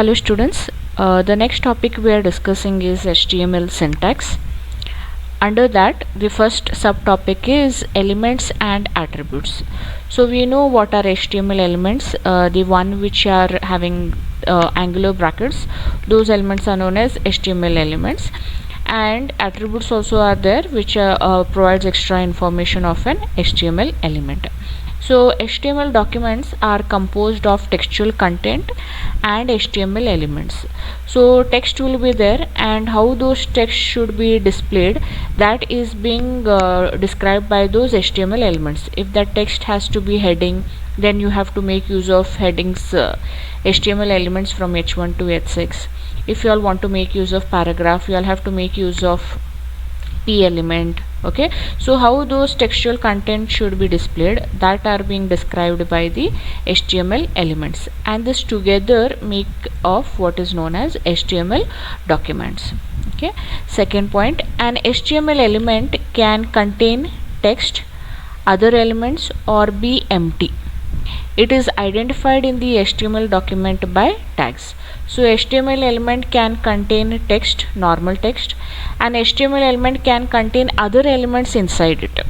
Hello students, the next topic we are discussing is HTML syntax. Under that, the first subtopic is elements and attributes. So we know what are HTML elements, the one which are having angular brackets. Those elements are known as HTML elements, and attributes also are there, which provides extra information of an HTML element. So HTML documents are composed of textual content and HTML elements. So text will be there, and how those text should be displayed, that is being described by those HTML elements. If that text has to be heading, then you have to make use of headings, HTML elements from H1 to H6. If you all want to make use of paragraph, you all have to make use of P element. Okay, so how those textual content should be displayed, that are being described by the HTML elements, and this together make of what is known as HTML documents. Okay, second point, an HTML element can contain text, other elements, or be empty. It is identified in the HTML document by tags. So HTML element can contain text, normal text, and HTML element can contain other elements inside it.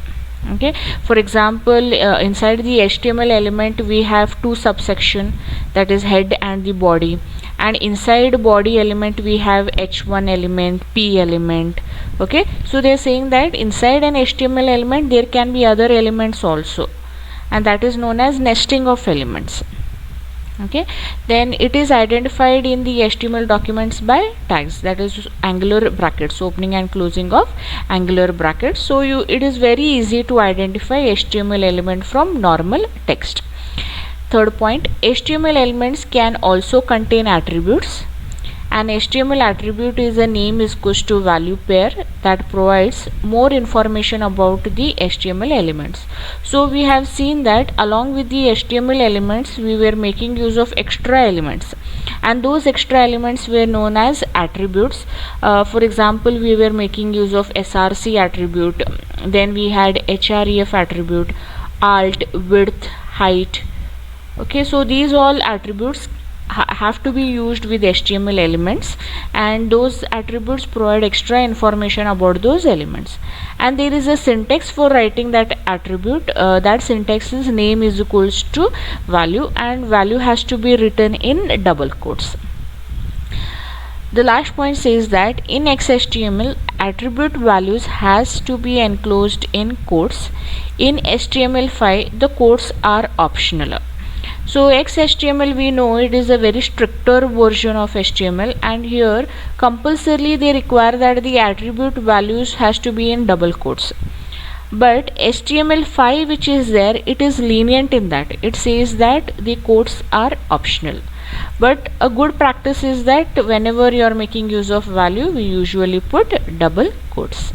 Okay, for example, inside the HTML element we have two subsection, that is head and the body, and inside body element we have H1 element, P element. Okay, so they are saying that inside an HTML element there can be other elements also, and that is known as nesting of elements. Okay, then it is identified in the HTML documents by tags, that is angular brackets, opening and closing of angular brackets. So it is very easy to identify HTML element from normal text. Third point, HTML elements can also contain attributes. An HTML attribute is a name is equals to value pair that provides more information about the HTML elements. So we have seen that along with the HTML elements we were making use of extra elements, and those extra elements were known as attributes. For example, we were making use of src attribute, then we had href attribute, alt, width, height. Okay, so these all attributes have to be used with HTML elements, and those attributes provide extra information about those elements. And there is a syntax for writing that attribute. That syntax is name is equals to value, and value has to be written in double quotes. The last point says that in XHTML, attribute values has to be enclosed in quotes. In HTML5, the quotes are optional. So XHTML, we know it is a very stricter version of HTML, and here compulsorily they require that the attribute values has to be in double quotes. But HTML5 which is there, it is lenient in that it says that the quotes are optional. But a good practice is that whenever you are making use of value, we usually put double quotes.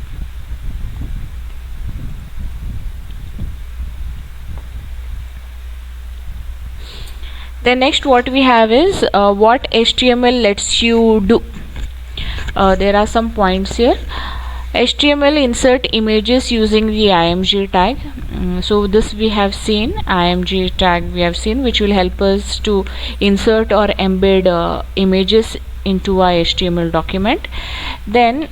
Then next what we have is what HTML lets you do. There are some points here. HTML insert images using the img tag. So this we have seen, img tag we have seen, which will help us to insert or embed images into our HTML document. Then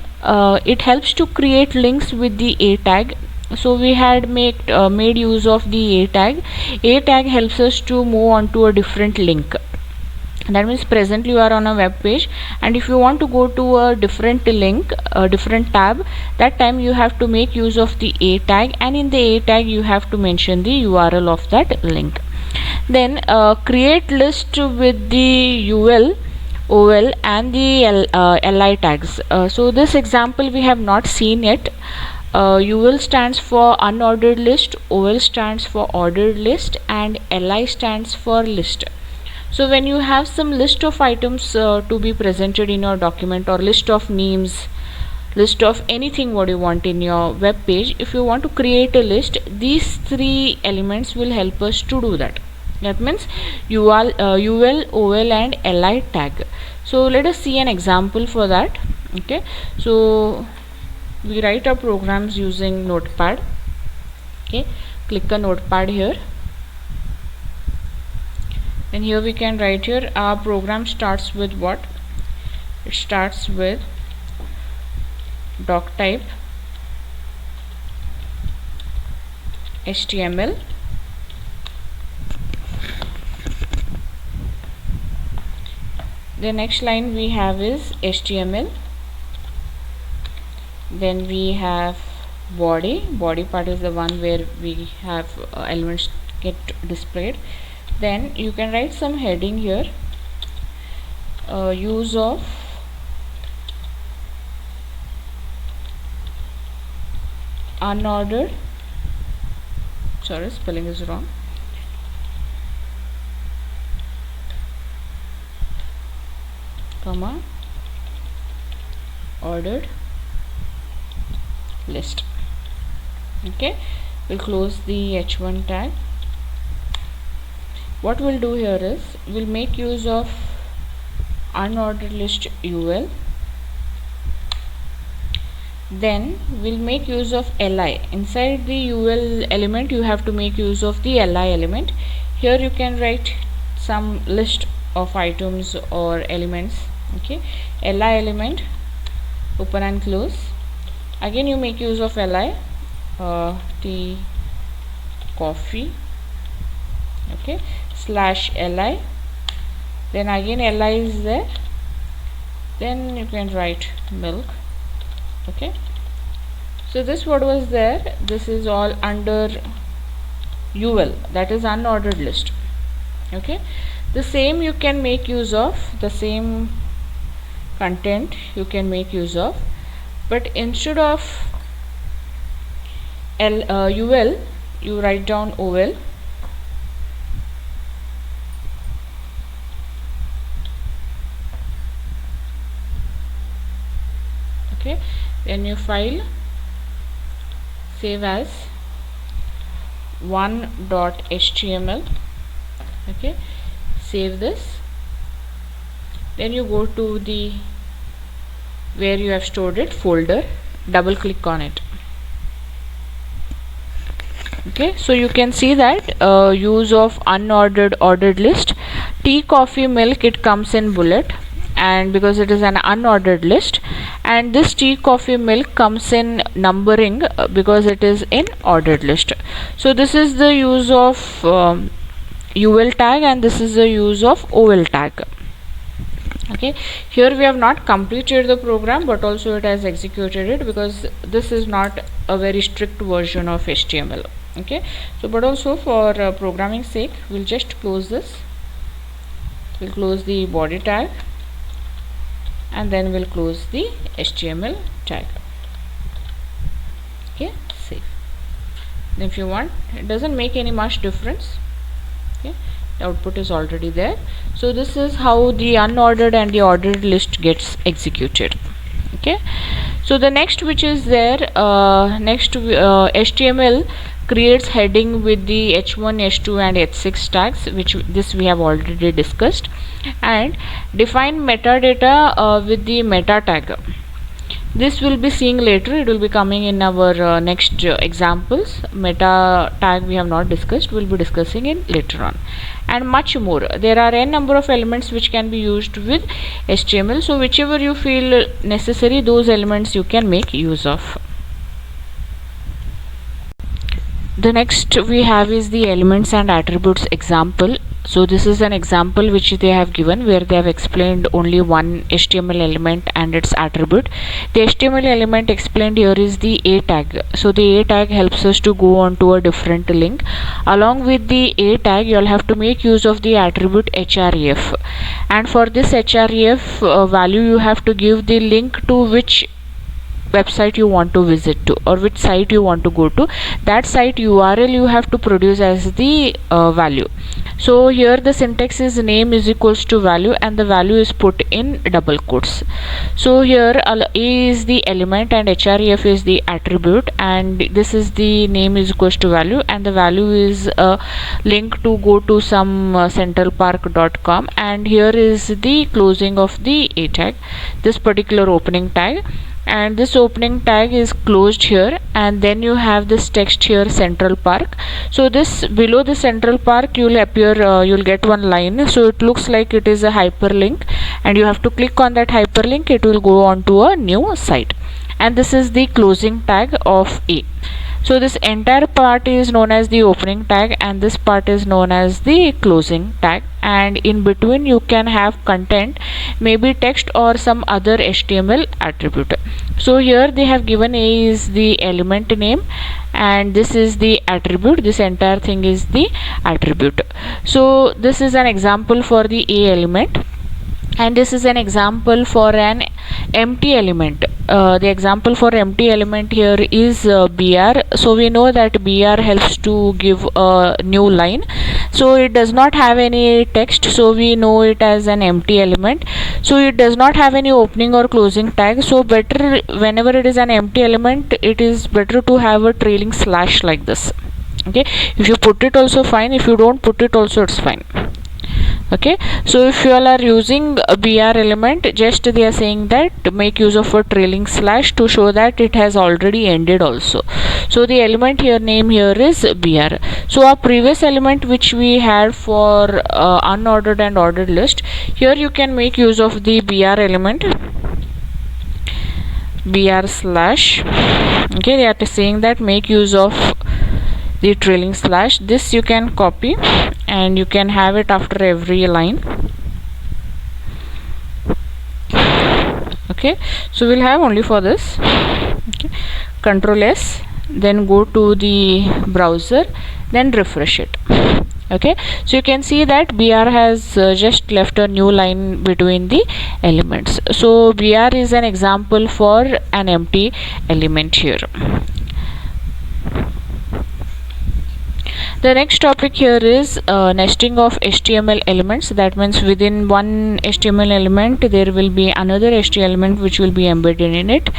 it helps to create links with the a tag. So we had made use of the a tag. A tag helps us to move on to a different link. That means presently you are on a web page, and if you want to go to a different link, a different tab, that time you have to make use of the a tag, and in the a tag you have to mention the URL of that link. Then create list with the ul, ol, and the li tags. So this example we have not seen yet. UL stands for unordered list, OL stands for ordered list, and LI stands for list. So when you have some list of items to be presented in your document, or list of names, list of anything what you want in your web page, if you want to create a list, these three elements will help us to do that. That means UL, OL, and LI tag. So let us see an example for that. Okay, so we write our programs using Notepad. Okay, click a Notepad here. Then here we can write here our program starts with what? It starts with doc type HTML, the next line we have is HTML, then we have body part is the one where we have elements get displayed. Then you can write some heading here, use of unordered, sorry, spelling is wrong, comma ordered list. Okay, we'll close the h1 tag. What we'll do here is we'll make use of unordered list UL, then we'll make use of li. Inside the UL element you have to make use of the li element. Here you can write some list of items or elements. Okay, li element, open and close. Again you make use of li, tea, coffee, okay, slash li, then again li is there, then you can write milk. Okay, so this what was there, this is all under UL, that is unordered list. Okay, the same you can make use of, the same content you can make use of, but instead of UL you write down OL. Okay, then you file, save as one.html. okay, save this, then you go to the where you have stored it folder, double click on it. Okay, so you can see that use of unordered ordered list, tea, coffee, milk, it comes in bullet, and because it is an unordered list, and this tea, coffee, milk comes in numbering because it is in ordered list. So this is the use of UL tag, and this is the use of OL tag. Okay, here we have not completed the program, but also it has executed it, because this is not a very strict version of HTML. Okay, so but also for programming sake, we'll just close this, we'll close the body tag, and then we'll close the HTML tag. Okay, save. Then if you want, it doesn't make any much difference. Okay, the output is already there. So this is how the unordered and the ordered list gets executed. Okay, so the next which is there, HTML creates heading with the h1, h2 and h6 tags, which this we have already discussed, and define metadata with the meta tag. This will be seeing later, it will be coming in our next examples. Meta tag we have not discussed, we'll be discussing it later on, and much more. There are n number of elements which can be used with HTML, so whichever you feel necessary, those elements you can make use of. The next we have is the elements and attributes example. So this is an example which they have given, where they have explained only one HTML element and its attribute. The HTML element explained here is the A tag. So the A tag helps us to go on to a different link. Along with the A tag, you will have to make use of the attribute href, and for this href value you have to give the link to which website you want to visit to, or which site you want to go to. That site URL you have to produce as the value. So here the syntax is name is equals to value, and the value is put in double quotes. So here A is the element and href is the attribute, and this is the name is equals to value, and the value is a link to go to some centralpark.com, and here is the closing of the A tag, this particular opening tag. and this opening tag is closed here, and then you have this text here, Central Park. So this below the Central Park you'll you'll get one line, so it looks like it is a hyperlink, and you have to click on that hyperlink. It will go on to a new site, and this is the closing tag of A. So this entire part is known as the opening tag, and this part is known as the closing tag, and in between you can have content, maybe text or some other HTML attribute. So here they have given A is the element name, and this is the attribute. This entire thing is the attribute. So this is an example for the A element, and this is an example for an empty element. The example for empty element here is BR. So we know that BR helps to give a new line, so it does not have any text, so we know it as an empty element. So it does not have any opening or closing tag, so better whenever it is an empty element, it is better to have a trailing slash like this. Okay, if you put it also fine, if you don't put it also it's fine. Okay, so if you all are using a BR element, just they are saying that make use of a trailing slash to show that it has already ended also. So the element here name here is BR. So our previous element which we had for unordered and ordered list, here you can make use of the BR element, BR slash. Okay, they are saying that make use of the trailing slash. This you can copy and you can have it after every line. Okay, so we'll have only for this. Okay, Control S, then go to the browser, then refresh it. Okay, so you can see that BR has just left a new line between the elements. So BR is an example for an empty element here. The next topic here is nesting of HTML elements. That means within one HTML element there will be another HTML element which will be embedded in it.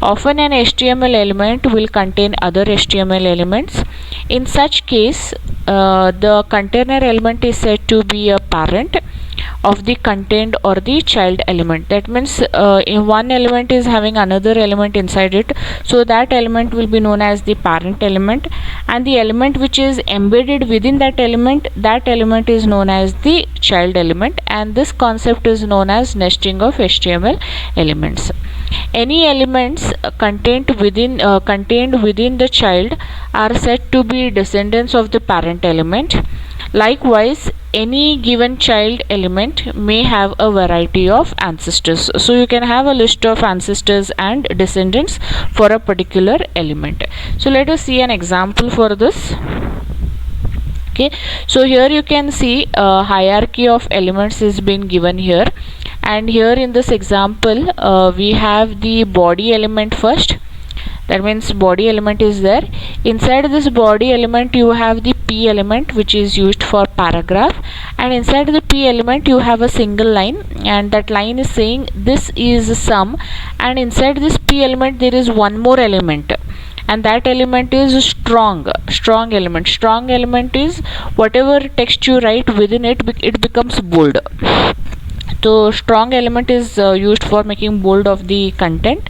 Often an HTML element will contain other HTML elements. In such case, the container element is said to be a parent of the content or the child element. That means in one element is having another element inside it, so that element will be known as the parent element, and the element which is embedded within that element is known as the child element, and this concept is known as nesting of HTML elements. Any elements contained within the child are said to be descendants of the parent element. Likewise, any given child element may have a variety of ancestors. So you can have a list of ancestors and descendants for a particular element. So let us see an example for this. Okay, so here you can see a hierarchy of elements is being given here, and here in this example we have the body element first. That means body element is there. Inside this body element you have the P element which is used for paragraph, and inside the P element you have a single line, and that line is saying this is sum, and inside this P element there is one more element, and that element is strong element. Strong element is whatever text you write within it, it becomes bold. So strong element is used for making bold of the content,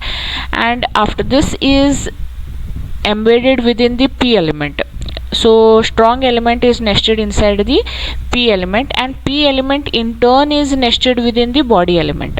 and after this is embedded within the P element. So strong element is nested inside the P element, and P element in turn is nested within the body element.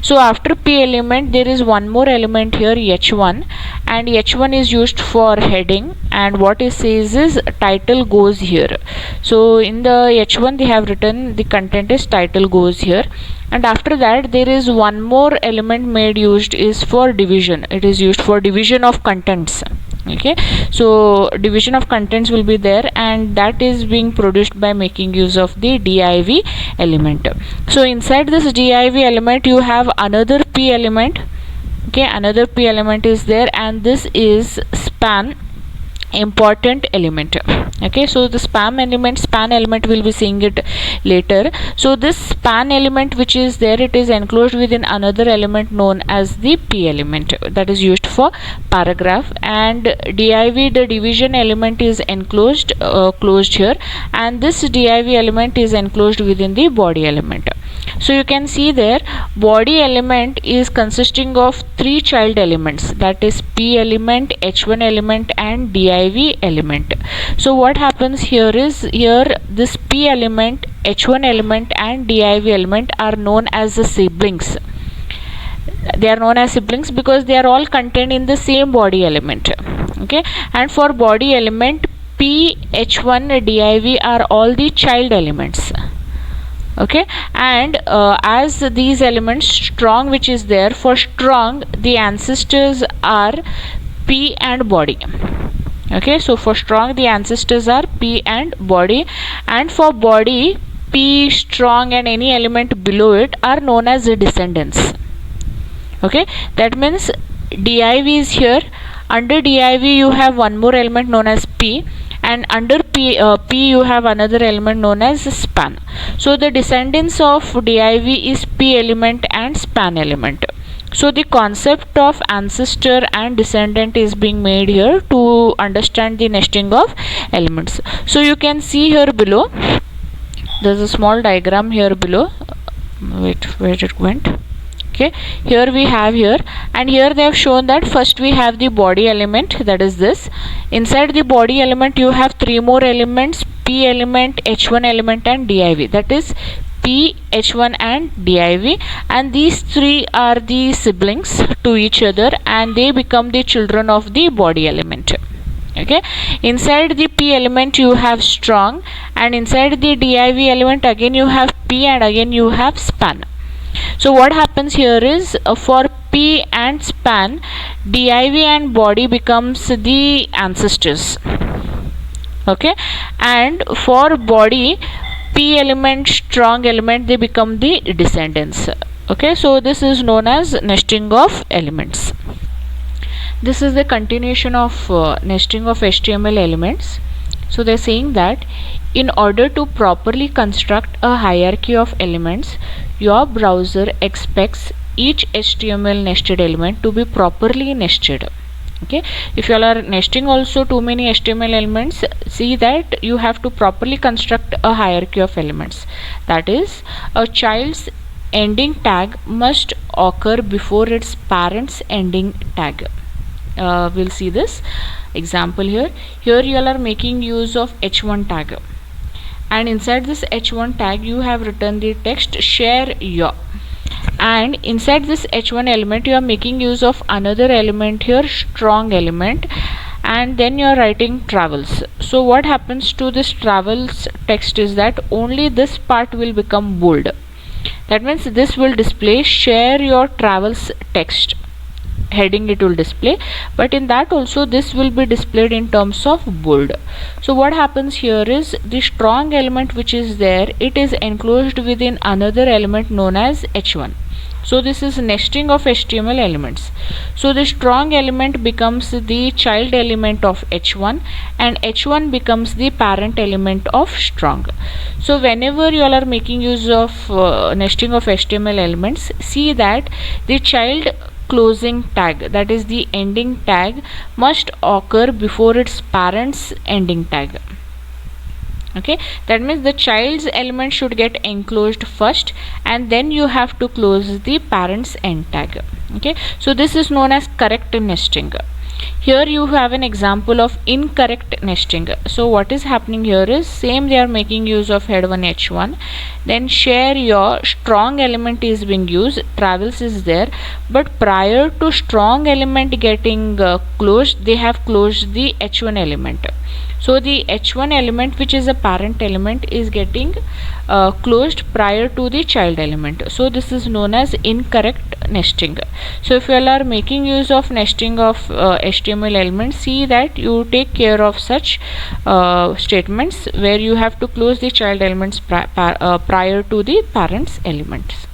So after P element there is one more element here, H1, and H1 is used for heading, and what it says is title goes here. So in the H1 they have written the content is title goes here, and after that there is one more element made used is for division. It is used for division of contents. Okay, so division of contents will be there, and that is being produced by making use of the div element. So inside this div element you have another P element. Okay, another P element is there, and this is span important element. Okay, so the span element will be seeing it later. So this span element which is there, it is enclosed within another element known as the P element, that is used for paragraph, and div, the division element, is enclosed closed here, and this div element is enclosed within the body element. So you can see there body element is consisting of three child elements, that is P element, H1 element and div element. So what happens here is, here this P element, H1 element and div element are known as the siblings. They are known as siblings because they are all contained in the same body element. Okay, and for body element P, H1, div are all the child elements. Okay, and as these elements strong which is there, for strong the ancestors are P and body. Okay, so for strong the ancestors are P and body, and for body P, strong and any element below it are known as the descendants. Okay, that means div is here. Under div you have one more element known as P, and under P you have another element known as span. So the descendants of div is P element and span element. So the concept of ancestor and descendant is being made here to understand the nesting of elements. So you can see here below, there is a small diagram here below. Wait, where it went? Okay, here we have here, and here they have shown that first we have the body element, that is this. Inside the body element you have three more elements, P element, H1 element and div, that is P, H1 and div, and these three are the siblings to each other and they become the children of the body element. Okay, inside the P element you have strong, and inside the div element again you have P and again you have span. So what happens here is, for P and span, div and body becomes the ancestors. Okay, and for body P element, strong element, they become the descendants. Okay, so this is known as nesting of elements. This is the continuation of nesting of HTML elements. So they're saying that in order to properly construct a hierarchy of elements, your browser expects each HTML nested element to be properly nested. Okay, if you are nesting also too many HTML elements, see that you have to properly construct a hierarchy of elements. That is, a child's ending tag must occur before its parent's ending tag. We'll see this example here. Here you all are making use of H1 tag, and inside this H1 tag you have written the text share your, and inside this H1 element you are making use of another element here, strong element, and then you are writing travels. So what happens to this travels text is that only this part will become bold. That means this will display share your travels text heading, it will display, but in that also this will be displayed in terms of bold. So what happens here is, the strong element which is there, it is enclosed within another element known as H1. So this is nesting of HTML elements. So the strong element becomes the child element of H1 and H1 becomes the parent element of strong. So whenever you all are making use of nesting of HTML elements, see that the child closing tag, that is the ending tag, must occur before its parent's ending tag. Okay, that means the child's element should get enclosed first and then you have to close the parent's end tag. Okay, so this is known as correct nesting. Here you have an example of incorrect nesting. So what is happening here is, same, they are making use of head1 H1, then share your strong element is being used, travels is there, but prior to strong element getting closed, they have closed the H1 element. So the H1 element, which is a parent element, is getting closed prior to the child element. So this is known as incorrect nesting. So if you all are making use of nesting of HTML elements, see that you take care of such statements where you have to close the child elements prior to the parents elements.